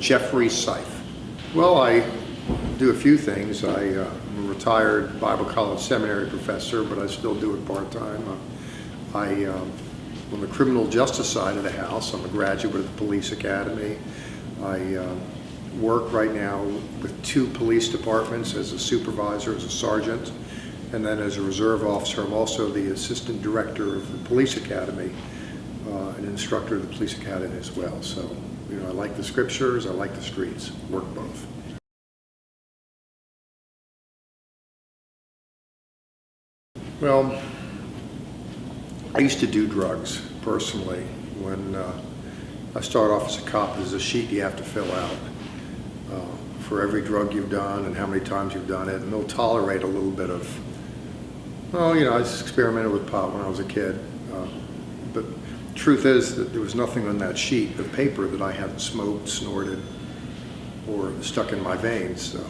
Jeffrey Seif. Well, I do a few things. I'm a retired Bible college seminary professor, but I still do it part-time. On the criminal justice side of the house, I'm a graduate of the police academy. I work right now with 2 police departments as a supervisor, as a sergeant, and then as a reserve officer. I'm also the assistant director of the police academy, an instructor of the police academy as well. So, I like the scriptures, I like the streets, work both. Well, I used to do drugs personally. When I started off as a cop, there's a sheet you have to fill out for every drug you've done and how many times you've done it, and they'll tolerate a little bit of, I just experimented with pot when I was a kid, but the truth is that there was nothing on that sheet of paper that I hadn't smoked, snorted, or stuck in my veins. So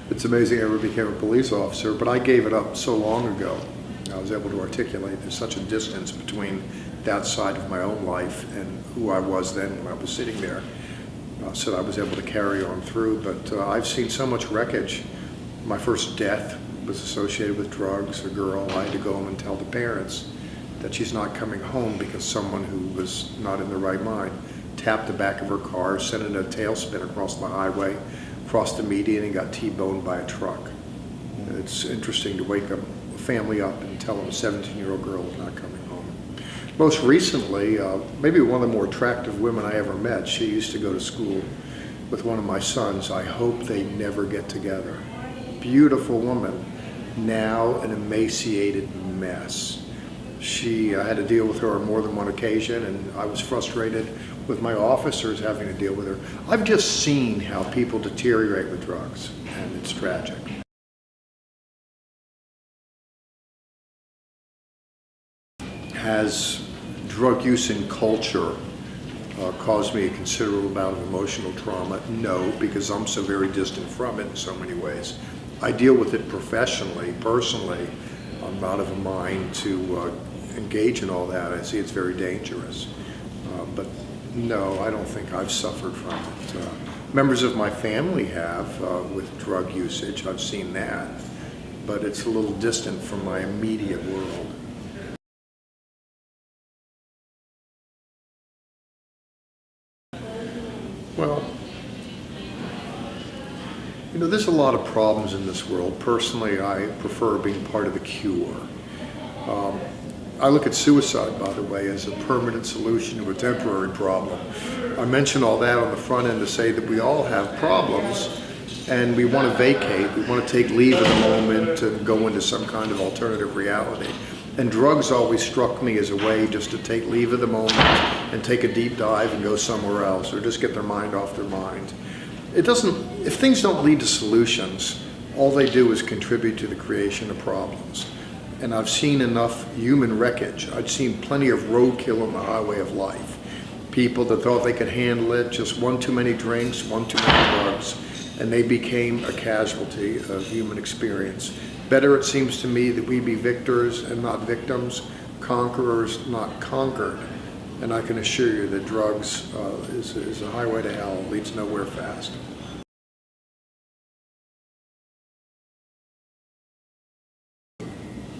it's amazing I ever became a police officer, but I gave it up so long ago. I was able to articulate there's such a distance between that side of my own life and who I was then when I was sitting there, so that I was able to carry on through. But I've seen so much wreckage. My first death was associated with drugs. A girl, I had to go home and tell the parents that she's not coming home because someone who was not in the right mind tapped the back of her car, sent it in a tailspin across the highway, crossed the median, and got T-boned by a truck. It's interesting to wake up a family up and tell them a 17-year-old girl is not coming home. Most recently, maybe one of the more attractive women I ever met, she used to go to school with one of my sons. I hope they never get together. Beautiful woman, now an emaciated mess. I had to deal with her on more than one occasion, and I was frustrated with my officers having to deal with her. I've just seen how people deteriorate with drugs, and it's tragic. Has drug use in culture caused me a considerable amount of emotional trauma? No, because I'm so very distant from it in so many ways. I deal with it professionally, personally. I'm not of a mind to engage in all that. I see it's very dangerous. But no, I don't think I've suffered from it. Members of my family have with drug usage. I've seen that, but it's a little distant from my immediate world. Well, there's a lot of problems in this world. Personally, I prefer being part of the cure. I look at suicide, by the way, as a permanent solution to a temporary problem. I mention all that on the front end to say that we all have problems and we want to vacate, we want to take leave of the moment and go into some kind of alternative reality. And drugs always struck me as a way just to take leave of the moment and take a deep dive and go somewhere else, or just get their mind off their mind. If things don't lead to solutions, all they do is contribute to the creation of problems. And I've seen enough human wreckage. I've seen plenty of roadkill on the highway of life. People that thought they could handle it, just one too many drinks, one too many drugs, and they became a casualty of human experience. Better, it seems to me, that we be victors and not victims, conquerors, not conquered. And I can assure you that drugs is a highway to hell, leads nowhere fast.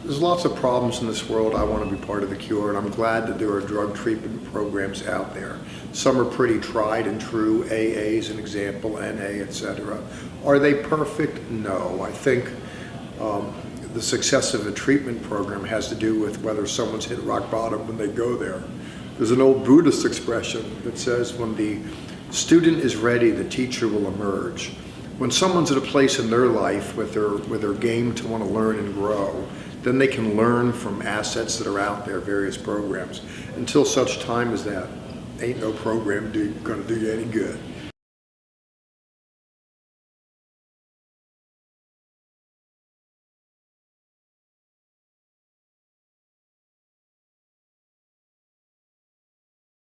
There's lots of problems in this world. I want to be part of the cure, and I'm glad that there are drug treatment programs out there. Some are pretty tried and true. AA is an example, NA, etc. Are they perfect? No. I think the success of a treatment program has to do with whether someone's hit rock bottom when they go there. There's an old Buddhist expression that says, when the student is ready, the teacher will emerge. When someone's at a place in their life with their game to want to learn and grow, then they can learn from assets that are out there, various programs. Until such time as that, ain't no program going to do you any good.